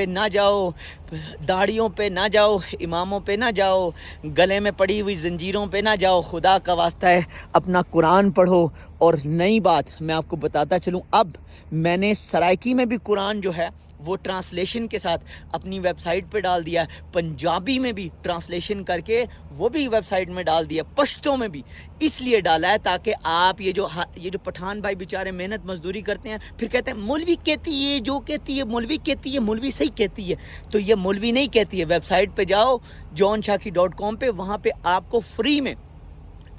पे ना जाओ, दाढ़ियों पे ना जाओ, इमामों पे ना जाओ, गले में पड़ी हुई जंजीरों पे ना जाओ, खुदा का वास्ता है अपना कुरान पढ़ो। और नई बात मैं आपको बताता चलूँ, अब मैंने सराइकी में भी कुरान जो है वो ट्रांसलेशन के साथ अपनी वेबसाइट पे डाल दिया है, पंजाबी में भी ट्रांसलेशन करके वो भी वेबसाइट में डाल दिया, पश्तो में भी इसलिए डाला है ताकि आप ये जो पठान भाई बेचारे मेहनत मजदूरी करते हैं, फिर कहते हैं मौलवी कहती है, जो कहती है मौलवी कहती है, मौलवी सही कहती है, तो ये मौलवी नहीं कहती है। वेबसाइट पे जाओ johnshaki.com पे, वहाँ पे आपको फ्री में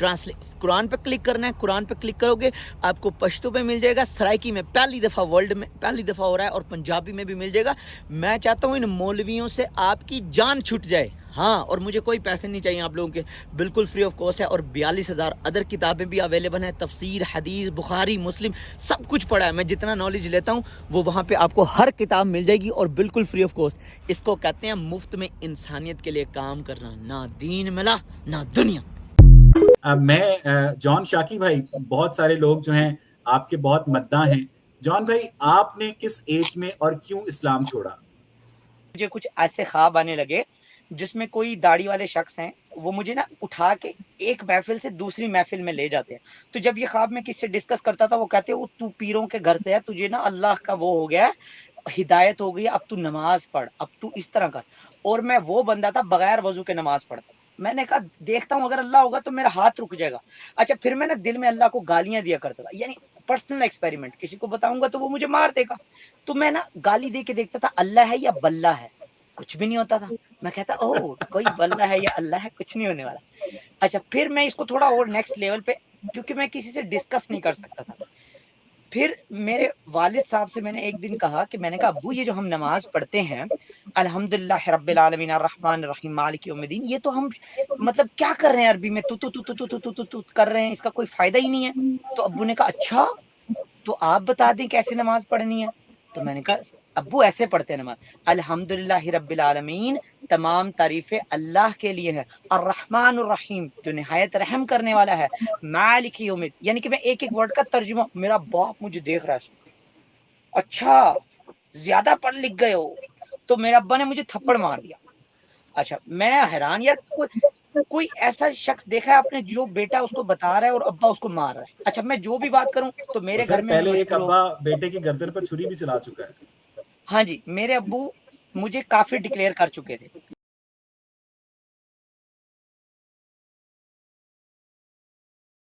कुरान पे क्लिक करना है, कुरान पे क्लिक करोगे आपको पश्तो पे मिल जाएगा, सराइकी में पहली दफ़ा वर्ल्ड में पहली दफ़ा हो रहा है, और पंजाबी में भी मिल जाएगा। मैं चाहता हूँ इन मौलवियों से आपकी जान छूट जाए, हाँ, और मुझे कोई पैसे नहीं चाहिए आप लोगों के, बिल्कुल फ्री ऑफ कॉस्ट है। और 42,000 अदर किताबें भी अवेलेबल हैं, तफसीर, हदीस, बुखारी, मुस्लिम, सब कुछ पढ़ा है। मैं जितना नॉलेज लेता हूँ वो वहाँ पे आपको हर किताब मिल जाएगी और बिल्कुल फ्री ऑफ कॉस्ट। इसको कहते हैं मुफ्त में इंसानियत के लिए काम करना, ना दीन मिला ना दुनिया। मैं जॉन शाकी भाई, बहुत सारे लोग जो हैं आपके बहुत मद्दाह हैं। जॉन भाई, आपने किस एज में और क्यों इस्लाम छोड़ा? मुझे कुछ ऐसे ख्वाब आने लगे जिसमें कोई दाढ़ी वाले शख्स हैं, वो मुझे ना उठा के एक महफिल से दूसरी महफिल में ले जाते हैं। तो जब ये ख्वाब में किससे डिस्कस करता था, वो कहते वो तू पीरों के घर से है, तुझे ना अल्लाह का वो हो गया है, हिदायत हो गई, अब तू नमाज पढ़, अब तू इस तरह कर। और मैं वो बंदा था बगैर वजू के नमाज पढ़ता। मैंने कहा देखता हूँ अगर अल्लाह होगा तो मेरा हाथ रुक जाएगा। अच्छा, फिर मैं ना दिल में अल्लाह को गालियां दिया करता था, यानी पर्सनल एक्सपेरिमेंट, किसी को बताऊंगा तो वो मुझे मार देगा। तो मैं ना गाली दे के देखता था अल्लाह है या बल्ला है, कुछ भी नहीं होता था। मैं कहता ओह कोई बल्ला है या अल्लाह है, कुछ नहीं होने वाला। अच्छा, फिर मैं इसको थोड़ा और नेक्स्ट लेवल पे, क्योंकि मैं किसी से डिस्कस नहीं कर सकता था, फिर मेरे वालिद साहब से मैंने एक दिन कहा कि मैंने कहा अब्बू ये जो हम नमाज पढ़ते हैं अल्हम्दुलिल्लाह रब्बिल आलमीन अर्रहमान अर्रहीम मालिक यौमिद्दीन, ये तो हम मतलब क्या कर रहे हैं अरबी में, तू तू तू तू तू तू तू तू कर रहे हैं, इसका कोई फायदा ही नहीं है। तो अब्बू ने कहा अच्छा तो आप बता दें कैसे नमाज पढ़नी है। तो मैंने कहा अब्बू ऐसे पढ़ते हैं नमाज, अल्हम्दुलिल्लाह रब्बिल आलमीन, तमाम तारीफें अल्लाह के लिए है, अर्रहमान अर्रहीम, जो निहायत रहम करने वाला है, मालिक यौमिद, यानी कि मैं एक एक वर्ड का तर्जुमा, मेरा बाप मुझे देख रहा है, अच्छा ज्यादा पढ़ लिख गए हो। तो मेरे अब्बा ने मुझे थप्पड़ मार दिया। अच्छा, मैं हैरान यार, कोई ऐसा शख्स देखा है आपने जो बेटा उसको बता रहा है और अब्बा उसको मार रहा है। अच्छा, मैं जो भी बात करूं तो मेरे घर सर, में पहले एक मशहूर हो, अब्बा बेटे की गर्दन पर छुरी भी चला चुका है। हाँ जी, मेरे अब्बू मुझे काफिर डिक्लेयर कर चुके थे।